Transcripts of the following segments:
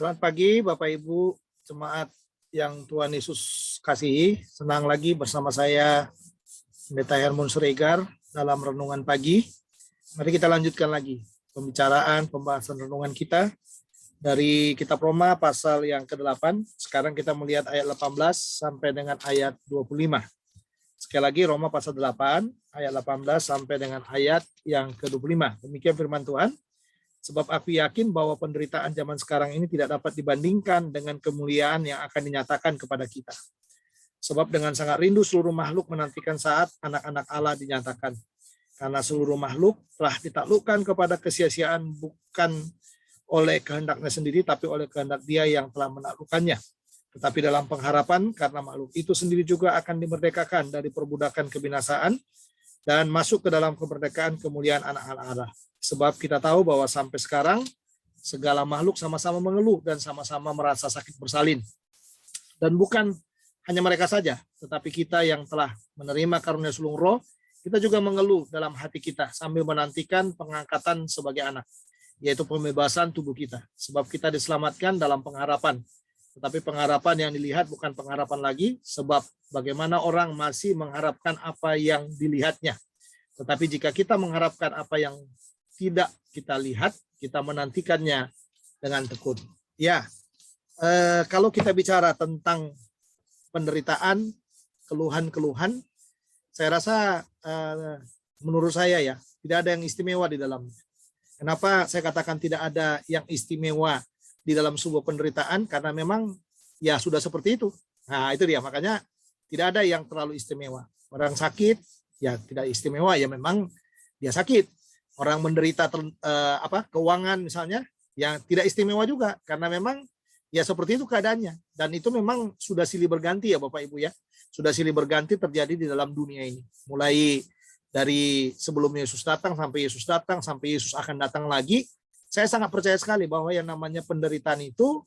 Selamat pagi Bapak Ibu jemaat yang Tuhan Yesus kasihi. Senang lagi bersama saya Pendeta Hermon Siregar dalam renungan pagi. Mari kita lanjutkan lagi pembahasan renungan kita dari kitab Roma pasal yang ke-8. Sekarang kita melihat ayat 18 sampai dengan ayat 25. Sekali lagi Roma pasal 8 ayat 18 sampai dengan ayat yang ke-25. Demikian firman Tuhan. Sebab aku yakin bahwa penderitaan zaman sekarang ini tidak dapat dibandingkan dengan kemuliaan yang akan dinyatakan kepada kita. Sebab dengan sangat rindu seluruh makhluk menantikan saat anak-anak Allah dinyatakan. Karena seluruh makhluk telah ditaklukkan kepada kesia-siaan bukan oleh kehendaknya sendiri, tapi oleh kehendak Dia yang telah menaklukkannya. Tetapi dalam pengharapan, karena makhluk itu sendiri juga akan dimerdekakan dari perbudakan kebinasaan dan masuk ke dalam kemerdekaan kemuliaan anak-anak Allah. Sebab kita tahu bahwa sampai sekarang segala makhluk sama-sama mengeluh dan sama-sama merasa sakit bersalin. Dan bukan hanya mereka saja, tetapi kita yang telah menerima karunia sulung roh, kita juga mengeluh dalam hati kita sambil menantikan pengangkatan sebagai anak, yaitu pembebasan tubuh kita. Sebab kita diselamatkan dalam pengharapan. Tetapi pengharapan yang dilihat bukan pengharapan lagi, sebab bagaimana orang masih mengharapkan apa yang dilihatnya. Tetapi jika kita mengharapkan apa yang tidak kita lihat, kita menantikannya dengan tekun. Ya, kalau kita bicara tentang penderitaan, keluhan-keluhan, saya rasa menurut saya ya, tidak ada yang istimewa di dalamnya. Kenapa saya katakan tidak ada yang istimewa di dalam sebuah penderitaan? Karena memang ya sudah seperti itu. Nah itu dia, makanya tidak ada yang terlalu istimewa. Orang sakit, ya tidak istimewa, ya memang dia sakit. Orang menderita keuangan misalnya, yang tidak istimewa juga karena memang ya seperti itu keadaannya, dan itu memang sudah silih berganti ya Bapak Ibu ya, sudah silih berganti terjadi di dalam dunia ini, mulai dari sebelum Yesus datang sampai Yesus akan datang lagi. Saya sangat percaya sekali bahwa yang namanya penderitaan itu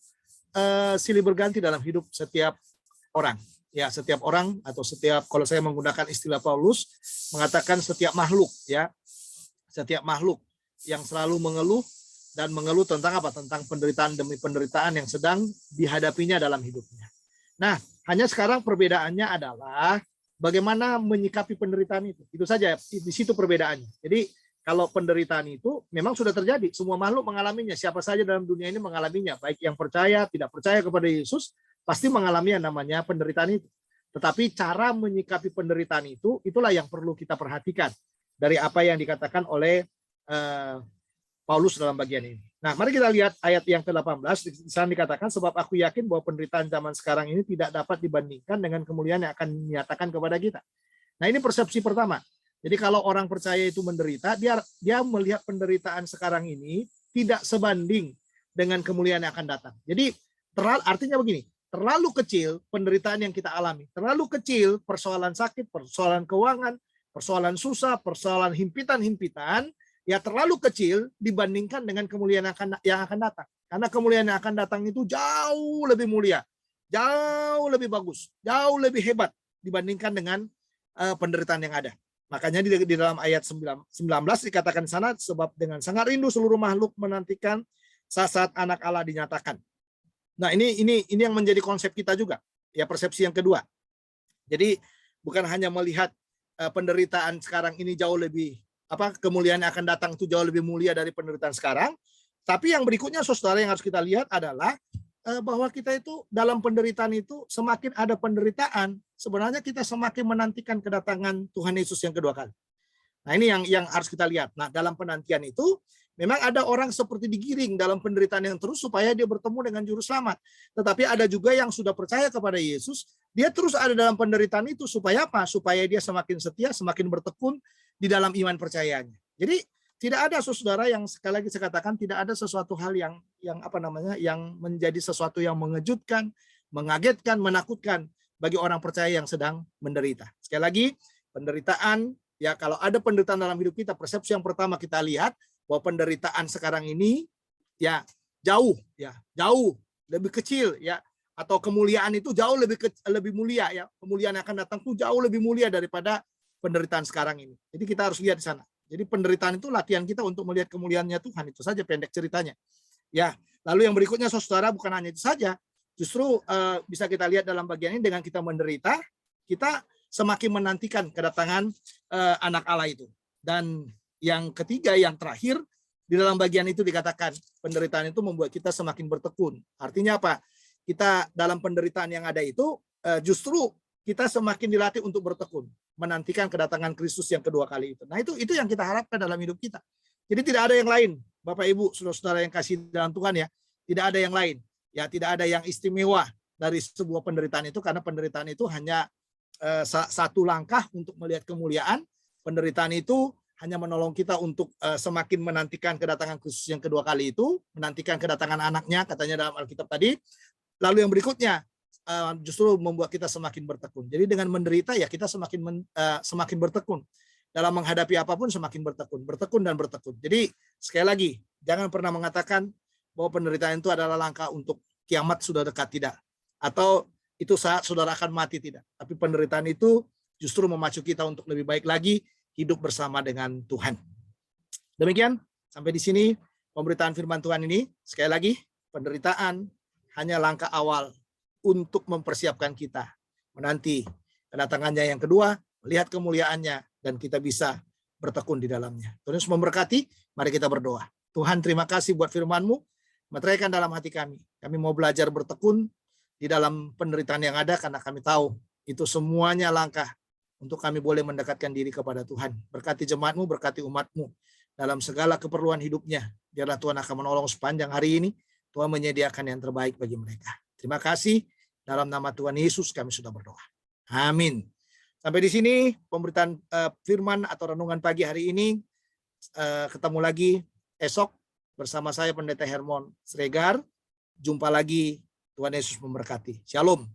silih berganti dalam hidup setiap orang. Ya, setiap orang atau setiap, kalau saya menggunakan istilah Paulus, mengatakan setiap makhluk ya. Setiap makhluk yang selalu mengeluh dan mengeluh tentang apa? Tentang penderitaan demi penderitaan yang sedang dihadapinya dalam hidupnya. Nah, hanya sekarang perbedaannya adalah bagaimana menyikapi penderitaan itu. Itu saja, di situ perbedaannya. Jadi, kalau penderitaan itu memang sudah terjadi, semua makhluk mengalaminya. Siapa saja dalam dunia ini mengalaminya, baik yang percaya, tidak percaya kepada Yesus, pasti mengalami yang namanya penderitaan itu. Tetapi cara menyikapi penderitaan itu, itulah yang perlu kita perhatikan dari apa yang dikatakan oleh Paulus dalam bagian ini. Nah, mari kita lihat ayat yang ke-18. Di sana dikatakan, sebab aku yakin bahwa penderitaan zaman sekarang ini tidak dapat dibandingkan dengan kemuliaan yang akan dinyatakan kepada kita. Nah, ini persepsi pertama. Jadi kalau orang percaya itu menderita, dia melihat penderitaan sekarang ini tidak sebanding dengan kemuliaan yang akan datang. Jadi artinya begini, terlalu kecil penderitaan yang kita alami, terlalu kecil persoalan sakit, persoalan keuangan, persoalan susah, persoalan himpitan-himpitan, ya terlalu kecil dibandingkan dengan kemuliaan yang akan datang. Karena kemuliaan yang akan datang itu jauh lebih mulia, jauh lebih bagus, jauh lebih hebat dibandingkan dengan penderitaan yang ada. Makanya di dalam ayat 19 dikatakan sana, sebab dengan sangat rindu seluruh makhluk menantikan saat anak Allah dinyatakan. Nah, ini yang menjadi konsep kita juga, ya persepsi yang kedua. Jadi bukan hanya melihat penderitaan sekarang ini jauh lebih kemuliaan yang akan datang itu jauh lebih mulia dari penderitaan sekarang, tapi yang berikutnya saudara yang harus kita lihat adalah bahwa kita itu dalam penderitaan itu semakin ada penderitaan, sebenarnya kita semakin menantikan kedatangan Tuhan Yesus yang kedua kali. Nah, ini yang harus kita lihat. Nah, dalam penantian itu memang ada orang seperti digiring dalam penderitaan yang terus supaya dia bertemu dengan juru selamat. Tetapi ada juga yang sudah percaya kepada Yesus, dia terus ada dalam penderitaan itu supaya apa? Supaya dia semakin setia, semakin bertekun di dalam iman percayanya. Jadi tidak ada saudara, yang sekali lagi saya katakan, tidak ada sesuatu hal yang menjadi sesuatu yang mengejutkan, mengagetkan, menakutkan bagi orang percaya yang sedang menderita. Sekali lagi, penderitaan, ya kalau ada penderitaan dalam hidup kita, persepsi yang pertama kita lihat bahwa penderitaan sekarang ini ya jauh lebih kecil ya, atau kemuliaan itu jauh lebih mulia ya, kemuliaan yang akan datang itu jauh lebih mulia daripada penderitaan sekarang ini. Jadi kita harus lihat di sana. Jadi penderitaan itu latihan kita untuk melihat kemuliaannya Tuhan, itu saja pendek ceritanya. Ya, Lalu yang berikutnya, saudara, bukan hanya itu saja. Justru bisa kita lihat dalam bagian ini, dengan kita menderita, kita semakin menantikan kedatangan anak Allah itu. Dan yang ketiga, yang terakhir, di dalam bagian itu dikatakan penderitaan itu membuat kita semakin bertekun. Artinya apa? Kita dalam penderitaan yang ada itu justru kita semakin dilatih untuk bertekun, menantikan kedatangan Kristus yang kedua kali itu. Nah, itu yang kita harapkan dalam hidup kita. Jadi tidak ada yang lain, Bapak Ibu, saudara-saudara yang kasih dalam Tuhan ya, tidak ada yang lain. Ya, tidak ada yang istimewa dari sebuah penderitaan itu, karena penderitaan itu hanya satu langkah untuk melihat kemuliaan. Penderitaan itu hanya menolong kita untuk semakin menantikan kedatangan Kristus yang kedua kali itu, menantikan kedatangan anaknya, katanya dalam Alkitab tadi. Lalu yang berikutnya, justru membuat kita semakin bertekun. Jadi dengan menderita ya kita semakin bertekun. Dalam menghadapi apapun semakin bertekun dan bertekun. Jadi sekali lagi, jangan pernah mengatakan bahwa penderitaan itu adalah langkah untuk kiamat sudah dekat, tidak. Atau itu saat saudara akan mati, tidak. Tapi penderitaan itu justru memacu kita untuk lebih baik lagi hidup bersama dengan Tuhan. Demikian, sampai di sini pemberitaan firman Tuhan ini. Sekali lagi, penderitaan hanya langkah awal untuk mempersiapkan kita menanti kedatangannya yang kedua, melihat kemuliaannya, dan kita bisa bertekun di dalamnya. Tuhan Yesus memberkati. Mari kita berdoa. Tuhan, terima kasih buat firman-Mu. Meteraikan dalam hati kami. Kami mau belajar bertekun di dalam penderitaan yang ada, karena kami tahu itu semuanya langkah untuk kami boleh mendekatkan diri kepada Tuhan. Berkati jemaat-Mu, berkati umat-Mu dalam segala keperluan hidupnya. Biarlah Tuhan akan menolong sepanjang hari ini. Tuhan menyediakan yang terbaik bagi mereka. Terima kasih. Dalam nama Tuhan Yesus kami sudah berdoa. Amin. Sampai di sini pemberitaan firman atau renungan pagi hari ini. Ketemu lagi esok bersama saya Pendeta Hermon Sregar. Jumpa lagi. Tuhan Yesus memberkati. Shalom.